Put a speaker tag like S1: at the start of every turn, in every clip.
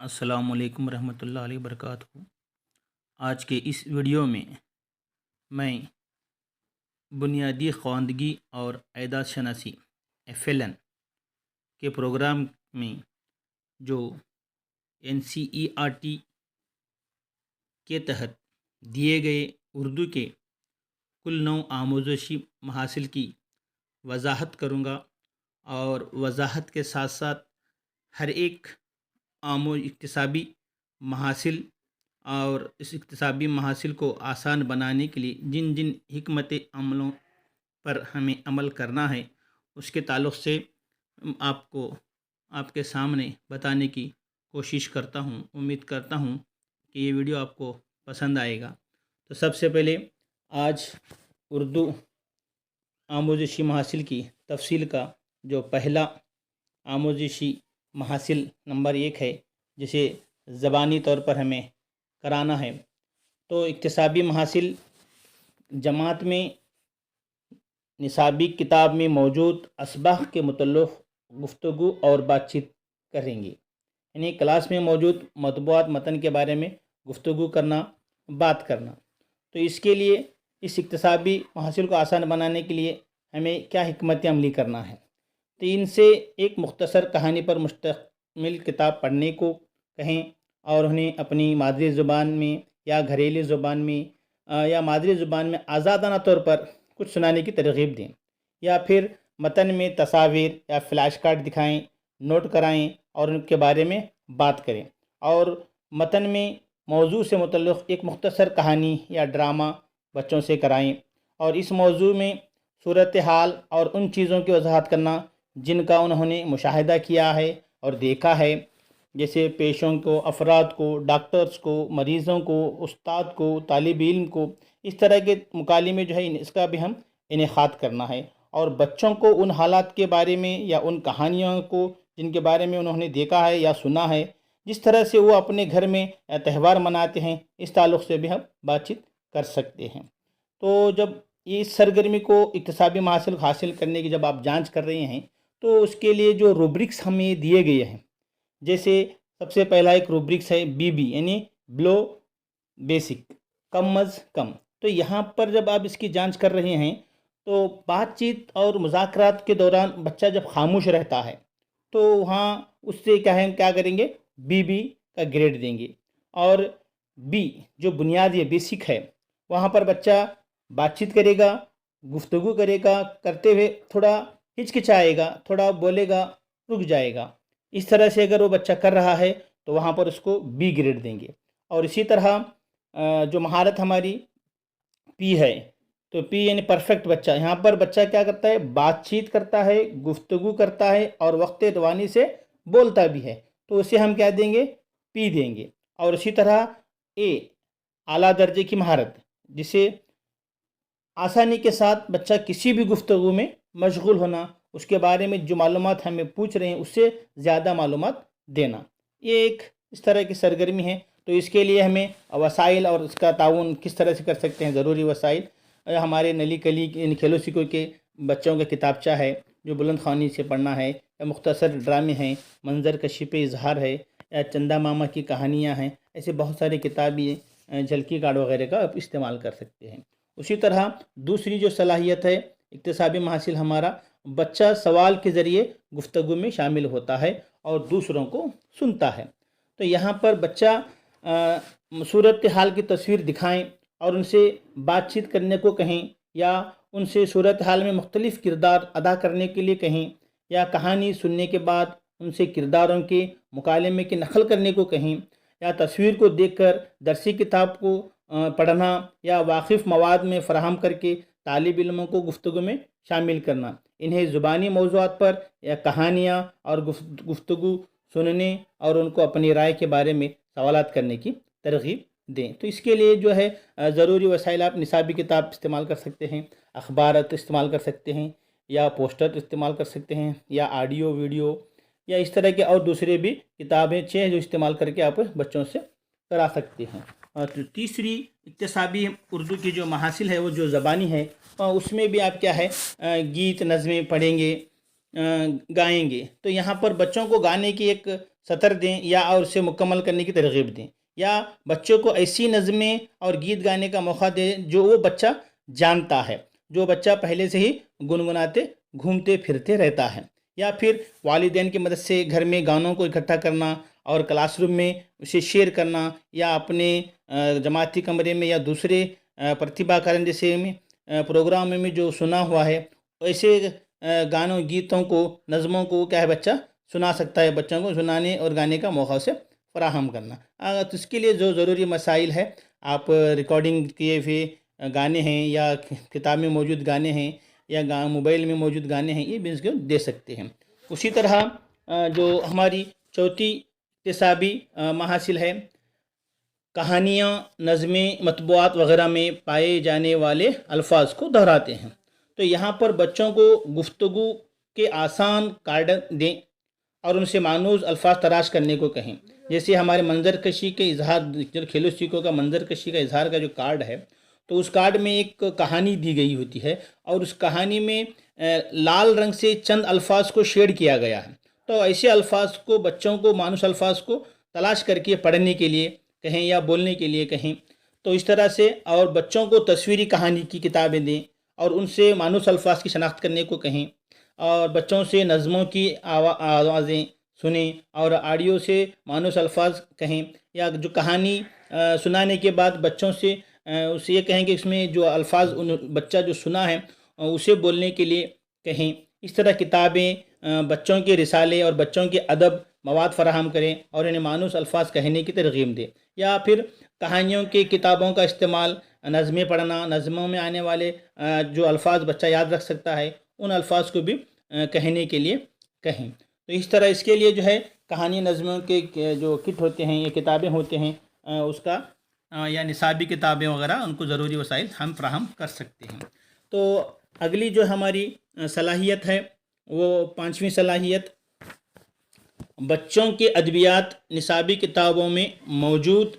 S1: السلام علیکم ورحمۃ اللہ علیہ وبرکاتہ۔ آج کے اس ویڈیو میں بنیادی خواندگی اور اعداد شناسی FLN کے پروگرام میں جو NCERT کے تحت دیے گئے اردو کے کل 9 آموزشی محاصل کی وضاحت کروں گا، اور وضاحت کے ساتھ ساتھ ہر ایک اکتسابی محاصل اور اس اکتسابی محاصل کو آسان بنانے کے لیے جن جن حکمت عملوں پر ہمیں عمل کرنا ہے اس کے تعلق سے آپ کے سامنے بتانے کی کوشش کرتا ہوں۔ امید کرتا ہوں کہ یہ ویڈیو آپ کو پسند آئے گا۔ تو سب سے پہلے آج اردو آموزشی محاصل کی تفصیل کا جو پہلا آموزشی محاصل نمبر 1 ہے، جسے زبانی طور پر ہمیں کرانا ہے، تو اکتسابی محاصل جماعت میں نصابی کتاب میں موجود اسباق کے متعلق گفتگو اور بات چیت کریں گے، یعنی کلاس میں موجود مطبوعات متن کے بارے میں گفتگو کرنا، بات کرنا۔ تو اس کے لیے اس اکتسابی محاصل کو آسان بنانے کے لیے ہمیں کیا حکمت عملی کرنا ہے، تو ان سے ایک مختصر کہانی پر مشتمل کتاب پڑھنے کو کہیں، اور انہیں اپنی مادری زبان میں یا گھریلو زبان میں یا مادری زبان میں آزادانہ طور پر کچھ سنانے کی ترغیب دیں، یا پھر متن میں تصاویر یا فلیش کارڈ دکھائیں، نوٹ کرائیں اور ان کے بارے میں بات کریں، اور متن میں موضوع سے متعلق ایک مختصر کہانی یا ڈرامہ بچوں سے کرائیں، اور اس موضوع میں صورتحال اور ان چیزوں کی وضاحت کرنا جن کا انہوں نے مشاہدہ کیا ہے اور دیکھا ہے، جیسے پیشوں کو، افراد کو، ڈاکٹرز کو، مریضوں کو، استاد کو، طالب علم کو، اس طرح کے مکالمے جو ہے اس کا بھی ہم انعقاد کرنا ہے، اور بچوں کو ان حالات کے بارے میں یا ان کہانیوں کو جن کے بارے میں انہوں نے دیکھا ہے یا سنا ہے، جس طرح سے وہ اپنے گھر میں تہوار مناتے ہیں، اس تعلق سے بھی ہم بات چیت کر سکتے ہیں۔ تو جب اس سرگرمی کو اکتسابی محاصل حاصل کرنے کی جب آپ جانچ کر رہے ہیں، تو اس کے لیے جو روبرکس ہمیں دیے گئے ہیں، جیسے سب سے پہلا ایک روبرکس ہے BB، یعنی بلو بیسک، کم از کم۔ تو یہاں پر جب آپ اس کی جانچ کر رہے ہیں تو بات چیت اور مذاکرات کے دوران بچہ جب خاموش رہتا ہے تو وہاں اس سے کیا کریں گے، BB کا گریڈ دیں گے، اور B جو بنیادی بیسک ہے وہاں پر بچہ بات چیت کرے گا، گفتگو کرے گا، کرتے ہوئے تھوڑا ہچکچائے گا، تھوڑا بولے گا، رک جائے گا۔ اس طرح سے اگر وہ بچہ کر رہا ہے تو وہاں پر اس کو B گریڈ دیں گے۔ اور اسی طرح جو مہارت ہماری P ہے، تو P یعنی پرفیکٹ بچہ، یہاں پر بچہ کیا کرتا ہے، بات چیت کرتا ہے، گفتگو کرتا ہے اور وقت روانی سے بولتا بھی ہے، تو اسے ہم کیا دیں گے، P دیں گے۔ اور اسی طرح A اعلیٰ درجے کی مہارت، جسے آسانی کے ساتھ بچہ کسی بھی گفتگو میں مشغول ہونا، اس کے بارے میں جو معلومات ہمیں پوچھ رہے ہیں اس سے زیادہ معلومات دینا، یہ ایک اس طرح کی سرگرمی ہے۔ تو اس کے لیے ہمیں وسائل اور اس کا تعاون کس طرح سے کر سکتے ہیں، ضروری وسائل ہمارے نلی کلی کھیلو سیکھو کے بچوں کا کتابچہ ہے جو بلند خوانی سے پڑھنا ہے، یا مختصر ڈرامے ہیں، منظر کشی پہ اظہار ہے، یا چندہ ماما کی کہانیاں ہیں، ایسے بہت سارے کتابیں، جھلکی کارڈ وغیرہ کا آپ استعمال کر سکتے ہیں۔ اسی طرح دوسری جو صلاحیت ہے اکتسابی محاصل ہمارا، بچہ سوال کے ذریعے گفتگو میں شامل ہوتا ہے اور دوسروں کو سنتا ہے۔ تو یہاں پر بچہ صورتحال کی تصویر دکھائیں اور ان سے بات چیت کرنے کو کہیں، یا ان سے صورتحال میں مختلف کردار ادا کرنے کے لیے کہیں، یا کہانی سننے کے بعد ان سے کرداروں کے مکالمے کی نقل کرنے کو کہیں، یا تصویر کو دیکھ کر درسی کتاب کو پڑھنا، یا واقف مواد میں فراہم کر کے طالب علموں کو گفتگو میں شامل کرنا۔ انہیں زبانی موضوعات پر یا کہانیاں اور گفتگو سننے اور ان کو اپنی رائے کے بارے میں سوالات کرنے کی ترغیب دیں۔ تو اس کے لیے جو ہے ضروری وسائل آپ نصابی کتاب استعمال کر سکتے ہیں، اخبارات استعمال کر سکتے ہیں، یا پوسٹر استعمال کر سکتے ہیں، یا آڈیو ویڈیو، یا اس طرح کے اور دوسرے بھی کتابیں جو استعمال کر کے آپ بچوں سے کرا سکتے ہیں۔ اور تیسری اکتسابی اردو کی جو محاصل ہے وہ جو زبانی ہے، اس میں بھی آپ کیا ہے، گیت نظمیں پڑھیں گے، گائیں گے۔ تو یہاں پر بچوں کو گانے کی ایک سطر دیں یا اور اسے مکمل کرنے کی ترغیب دیں، یا بچوں کو ایسی نظمیں اور گیت گانے کا موقع دیں جو وہ بچہ جانتا ہے، جو بچہ پہلے سے ہی گنگناتے گھومتے پھرتے رہتا ہے، یا پھر والدین کی مدد سے گھر میں گانوں کو اکٹھا کرنا اور کلاس روم میں اسے شیئر کرنا، یا اپنے جماعتی کمرے میں یا دوسرے پرتیبھا کارن جیسے پروگرام میں جو سنا ہوا ہے ایسے گانوں گیتوں کو نظموں کو کیا ہے بچہ سنا سکتا ہے، بچوں کو سنانے اور گانے کا موقع سے فراہم کرنا۔ تو اس کے لیے جو ضروری مسائل ہے، آپ ریکارڈنگ کیے ہوئے گانے ہیں یا کتاب میں موجود گانے ہیں یا موبائل میں موجود گانے ہیں، یہ بھی اس کو دے سکتے ہیں۔ اسی طرح جو ہماری چوتھی اکتسابی محاصل ہے، کہانیاں، نظمیں، مطبوعات وغیرہ میں پائے جانے والے الفاظ کو دہراتے ہیں۔ تو یہاں پر بچوں کو گفتگو کے آسان کارڈ دیں اور ان سے مانوس الفاظ تلاش کرنے کو کہیں، جیسے ہمارے منظر کشی کے اظہار، جو کھیلو سیکھو کا منظر کشی کا اظہار کا جو کارڈ ہے، تو اس کارڈ میں ایک کہانی دی گئی ہوتی ہے اور اس کہانی میں لال رنگ سے چند الفاظ کو شیڈ کیا گیا ہے، تو ایسے الفاظ کو بچوں کو مانوس الفاظ کو تلاش کر کے پڑھنے کے لیے کہیں یا بولنے کے لیے کہیں۔ تو اس طرح سے، اور بچوں کو تصویری کہانی کی کتابیں دیں اور ان سے مانوس الفاظ کی شناخت کرنے کو کہیں، اور بچوں سے نظموں کی آوازیں سنیں اور آڈیو سے مانوس الفاظ کہیں، یا جو کہانی سنانے کے بعد بچوں سے اسے یہ کہیں کہ اس میں جو الفاظ بچہ جو سنا ہے اسے بولنے کے لیے کہیں۔ اس طرح کتابیں، بچوں کے رسالے اور بچوں کے ادب مواد فراہم کریں اور انہیں مانوس الفاظ کہنے کی ترغیب دیں، یا پھر کہانیوں کی کتابوں کا استعمال، نظمیں پڑھنا، نظموں میں آنے والے جو الفاظ بچہ یاد رکھ سکتا ہے ان الفاظ کو بھی کہنے کے لیے کہیں۔ تو اس طرح اس کے لیے جو ہے کہانی نظموں کے جو کٹ ہوتے ہیں یا کتابیں ہوتے ہیں اس کا یا نصابی کتابیں وغیرہ، ان کو ضروری وسائل ہم فراہم کر سکتے ہیں۔ تو اگلی جو ہماری صلاحیت ہے وہ پانچویں صلاحیت، بچوں کے ادبیات نصابی کتابوں میں موجود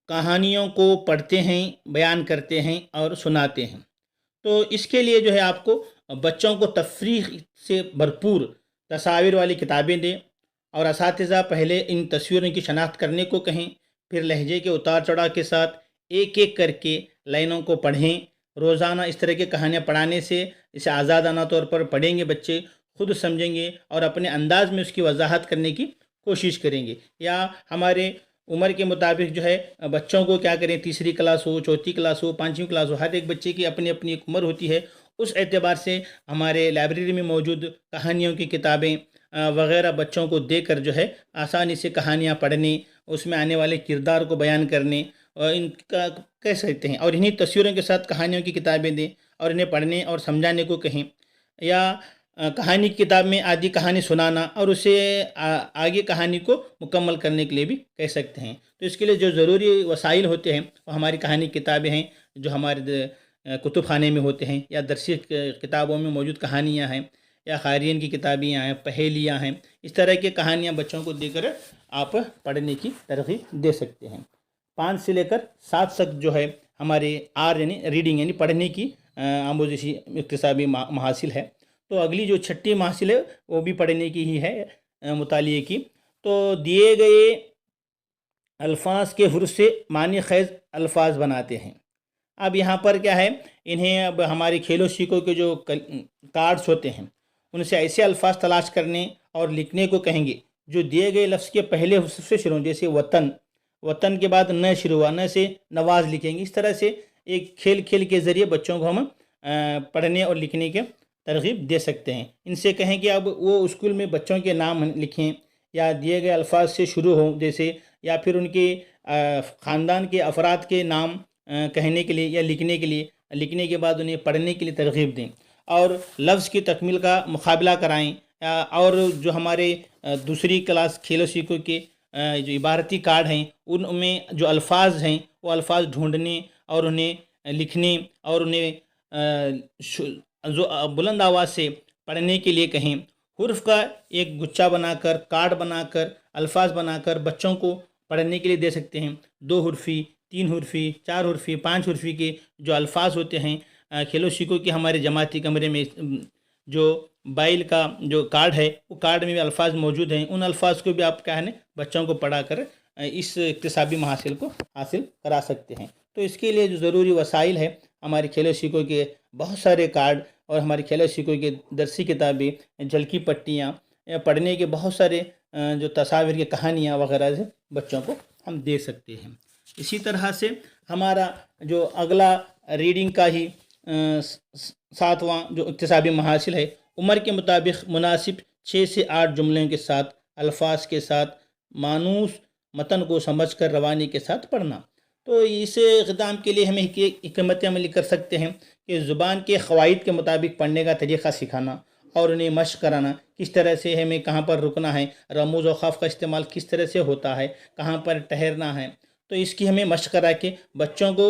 S1: کہانیوں کو پڑھتے ہیں، بیان کرتے ہیں اور سناتے ہیں۔ تو اس کے لیے جو ہے آپ کو بچوں کو تفریح سے بھرپور تصاویر والی کتابیں دیں، اور اساتذہ پہلے ان تصویروں کی شناخت کرنے کو کہیں، پھر لہجے کے اتار چڑھاؤ کے ساتھ ایک ایک کر کے لائنوں کو پڑھیں۔ روزانہ اس طرح کی کہانیاں پڑھانے سے اسے آزادانہ طور پر پڑھیں گے، بچے خود سمجھیں گے اور اپنے انداز میں اس کی وضاحت کرنے کی کوشش کریں گے۔ یا ہمارے عمر کے مطابق جو ہے بچوں کو کیا کریں، تیسری کلاس ہو، چوتھی کلاس ہو، پانچویں کلاس ہو، ہر ایک بچے کی اپنی اپنی ایک عمر ہوتی ہے، اس اعتبار سے ہمارے لائبریری میں موجود کہانیوں کی کتابیں وغیرہ بچوں کو دے کر جو ہے آسانی سے کہانیاں پڑھنے، اس میں آنے والے کردار کو بیان کرنے اور ان کا کہہ سکتے ہیں، اور انہی تصویروں کے ساتھ کہانیوں کی کتابیں دیں اور انہیں پڑھنے اور سمجھانے کو کہیں۔ یا کہانی کی کتاب میں آدھی کہانی سنانا اور اسے آگے کہانی کو مکمل کرنے کے لیے بھی کہہ سکتے ہیں۔ تو اس کے لیے جو ضروری وسائل ہوتے ہیں وہ ہماری کہانی کی کتابیں ہیں جو ہمارے کتب خانے میں ہوتے ہیں، یا درسی کتابوں میں موجود کہانیاں ہیں، یا قارئین کی کتابیں ہیں، پہیلیاں ہیں، اس طرح کی کہانیاں بچوں کو دے کر آپ پڑھنے کی ترغیب دے سکتے ہیں۔ 5 سے لے کر 7 تک جو ہے ہمارے یعنی ریڈنگ یعنی پڑھنے کی آموزشی اکتسابی محاصل ہے۔ تو اگلی جو چھٹی محاصل ہے وہ بھی پڑھنے کی ہی ہے، مطالعے کی۔ تو دیے گئے الفاظ کے حروف سے معنی خیز الفاظ بناتے ہیں۔ اب یہاں پر کیا ہے، انہیں اب ہمارے کھیلو سیکھو کے جو کارڈز ہوتے ہیں ان سے ایسے الفاظ تلاش کرنے اور لکھنے کو کہیں گے جو دیے گئے لفظ کے پہلے حرف سے شروع ہوں، جیسے وطن، وطن کے بعد نہ شروع ہوا، نہ سے نواز لکھیں گے۔ اس طرح سے ایک کھیل کے ذریعے بچوں کو ہم پڑھنے اور لکھنے کے ترغیب دے سکتے ہیں۔ ان سے کہیں کہ اب وہ اسکول میں بچوں کے نام لکھیں یا دیے گئے الفاظ سے شروع ہوں جیسے، یا پھر ان کے خاندان کے افراد کے نام کہنے کے لیے یا لکھنے کے بعد انہیں پڑھنے کے لیے ترغیب دیں، اور لفظ کی تکمیل کا مقابلہ کرائیں۔ اور جو ہمارے دوسری کلاس کھیلو سیکھو کے جو عبارتی کارڈ ہیں ان میں جو الفاظ ہیں وہ الفاظ ڈھونڈنے اور انہیں لکھنے اور انہیں بلند آواز سے پڑھنے کے لیے کہیں۔ حرف کا ایک گچھا بنا کر، کارڈ بنا کر، الفاظ بنا کر بچوں کو پڑھنے کے لیے دے سکتے ہیں۔ 2 حرفی، 3 حرفی، 4 حرفی، 5 حرفی کے جو الفاظ ہوتے ہیں، کھیلو سیکھو کے ہمارے جماعتی کمرے میں جو بائل کا جو کارڈ ہے وہ کارڈ میں بھی الفاظ موجود ہیں، ان الفاظ کو بھی آپ کیا ہے نا بچوں کو پڑھا کر اس اکتسابی محاصل کو حاصل کرا سکتے ہیں۔ تو اس کے لیے جو ضروری وسائل ہے، ہمارے کھیلو سیکھو کے بہت سارے کارڈ اور ہمارے کھیلو سیکھو کے درسی کتابیں، جھلکی پٹیاں، پڑھنے کے بہت سارے جو تصاویر کی کہانیاں وغیرہ سے بچوں کو ہم دے سکتے ہیں۔ اسی طرح سے ہمارا جو اگلا ریڈنگ کا ہی 7واں جو اکتسابی محاصل ہے، عمر کے مطابق مناسب 6 سے 8 جملوں کے ساتھ الفاظ کے ساتھ مانوس متن کو سمجھ کر روانی کے ساتھ پڑھنا۔ تو اس اقدام کے لیے ہمیں حکمت عملی کر سکتے ہیں کہ زبان کے قواعد کے مطابق پڑھنے کا طریقہ سکھانا اور انہیں مشق کرانا، کس طرح سے ہمیں کہاں پر رکنا ہے، رموز و خوف کا استعمال کس طرح سے ہوتا ہے، کہاں پر ٹھہرنا ہے، تو اس کی ہمیں مشق کرا کے بچوں کو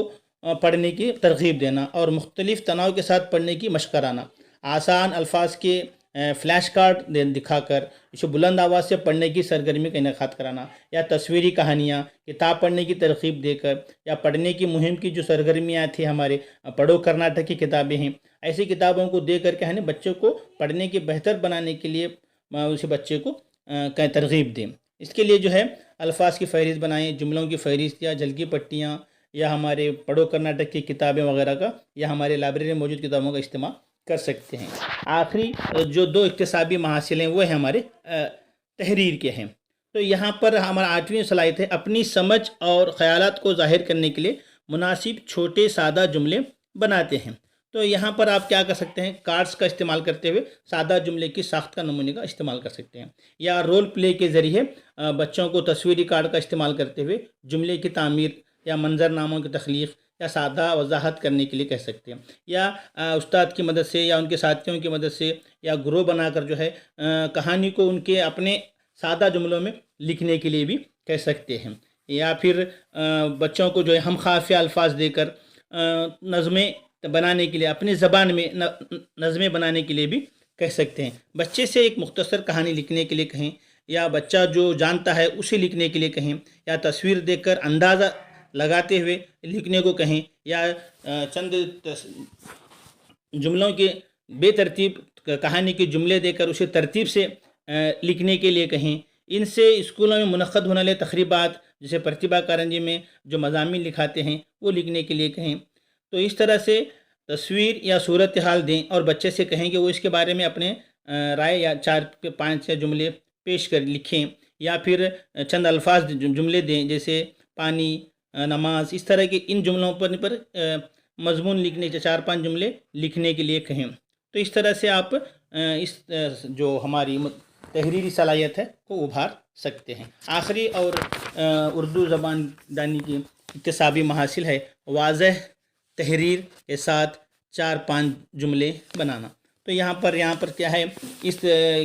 S1: پڑھنے کی ترغیب دینا اور مختلف تناؤ کے ساتھ پڑھنے کی مشق کرانا، آسان الفاظ کے فلیش کارڈ دکھا کر اسے بلند آواز سے پڑھنے کی سرگرمی کا انعقاد کرانا، یا تصویری کہانیاں، کتاب پڑھنے کی ترغیب دے کر، یا پڑھنے کی مہم کی جو سرگرمیاں تھیں ہمارے پڑھو کرناٹک کی کتابیں ہیں، ایسی کتابوں کو دے کر کہنے بچوں کو پڑھنے کے بہتر بنانے کے لیے اسے بچے کو ترغیب دیں۔ اس کے لیے جو ہے الفاظ کی فہرست بنائیں، جملوں کی فہرست یا جھلکی پٹیاں یا ہمارے پڑھو کرناٹک کی کتابیں وغیرہ کا یا ہمارے لائبریری میں موجود کتابوں کا استعمال کر سکتے ہیں۔ آخری جو 2 اکتسابی محاصل ہیں وہ ہیں ہمارے تحریر کے ہیں۔ تو یہاں پر ہمارا 8ویں صلاحیت ہے اپنی سمجھ اور خیالات کو ظاہر کرنے کے لیے مناسب چھوٹے سادہ جملے بناتے ہیں۔ تو یہاں پر آپ کیا کر سکتے ہیں، کارڈز کا استعمال کرتے ہوئے سادہ جملے کی ساخت کا نمونے کا استعمال کر سکتے ہیں، یا رول پلے کے ذریعے بچوں کو تصویری کارڈ کا استعمال کرتے ہوئے جملے کی تعمیر یا منظر ناموں کی تخلیق یا سادہ وضاحت کرنے کے لیے کہہ سکتے ہیں، یا استاد کی مدد سے یا ان کے ساتھیوں کی مدد سے یا گروہ بنا کر جو ہے کہانی کو ان کے اپنے سادہ جملوں میں لکھنے کے لیے بھی کہہ سکتے ہیں، یا پھر بچوں کو جو ہے ہم خافیہ الفاظ دے کر نظمیں بنانے کے لیے اپنی زبان میں نظمیں بنانے کے لیے بھی کہہ سکتے ہیں۔ بچے سے ایک مختصر کہانی لکھنے کے لیے کہیں، یا بچہ جو جانتا ہے اسے لکھنے کے لیے کہیں، یا تصویر دیکھ کر اندازہ لگاتے ہوئے لکھنے کو کہیں، یا چند جملوں کے بے ترتیب کہانی کے جملے دے کر اسے ترتیب سے لکھنے کے لیے کہیں۔ ان سے اسکولوں میں منعقد ہونے والے تقریبات جیسے پرتیبھا کارنجی میں جو مضامین لکھاتے ہیں وہ لکھنے کے لیے کہیں۔ تو اس طرح سے تصویر یا صورتحال دیں اور بچے سے کہیں کہ وہ اس کے بارے میں اپنے رائے یا 4-5 جملے پیش کر لکھیں، یا پھر چند الفاظ جملے دیں جیسے پانی، نماز، اس طرح کے ان جملوں پر مضمون لکھنے کے 4-5 جملے لکھنے کے لیے کہیں۔ تو اس طرح سے آپ اس جو ہماری تحریری صلاحیت ہے کو ابھار سکتے ہیں۔ آخری اور اردو زبان دانی کی اکتسابی محاصل ہے واضح تحریر کے ساتھ 4-5 جملے بنانا۔ تو یہاں پر کیا ہے، اس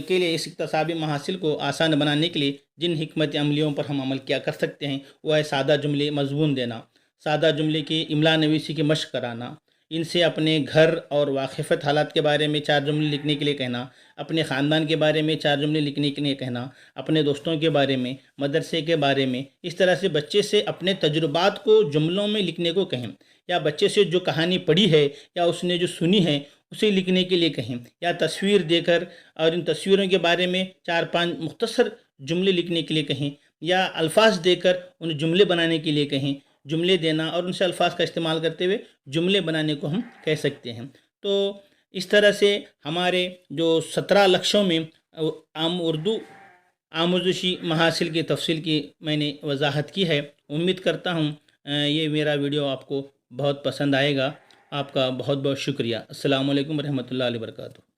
S1: کے لیے اس اکتسابی محاصل کو آسان بنانے کے لیے جن حکمت عملیوں پر ہم عمل کیا کر سکتے ہیں وہ ہے سادہ جملے مضمون دینا، سادہ جملے کی املا نویسی کی مشق کرانا، ان سے اپنے گھر اور واقفت حالات کے بارے میں 4 جملے لکھنے کے لیے کہنا، اپنے خاندان کے بارے میں 4 جملے لکھنے کے لیے کہنا، اپنے دوستوں کے بارے میں، مدرسے کے بارے میں، اس طرح سے بچے سے اپنے تجربات کو جملوں میں لکھنے کو کہیں، یا بچے سے جو کہانی پڑھی ہے یا اس نے جو سنی ہے اسے لکھنے کے لیے کہیں، یا تصویر دے کر اور ان تصویروں کے بارے میں 4-5 مختصر جملے لکھنے کے لیے کہیں، یا الفاظ دے کر ان جملے بنانے کے لیے کہیں، جملے دینا اور ان سے الفاظ کا استعمال کرتے ہوئے جملے بنانے کو ہم کہہ سکتے ہیں۔ تو اس طرح سے ہمارے جو 17 لکشوں میں عام اردو آموزشی محاصل کی تفصیل کی میں نے وضاحت کی ہے۔ امید کرتا ہوں یہ میرا ویڈیو آپ کو بہت پسند آئے گا۔ آپ کا بہت بہت شکریہ۔ السلام علیکم ورحمۃ اللہ وبرکاتہ۔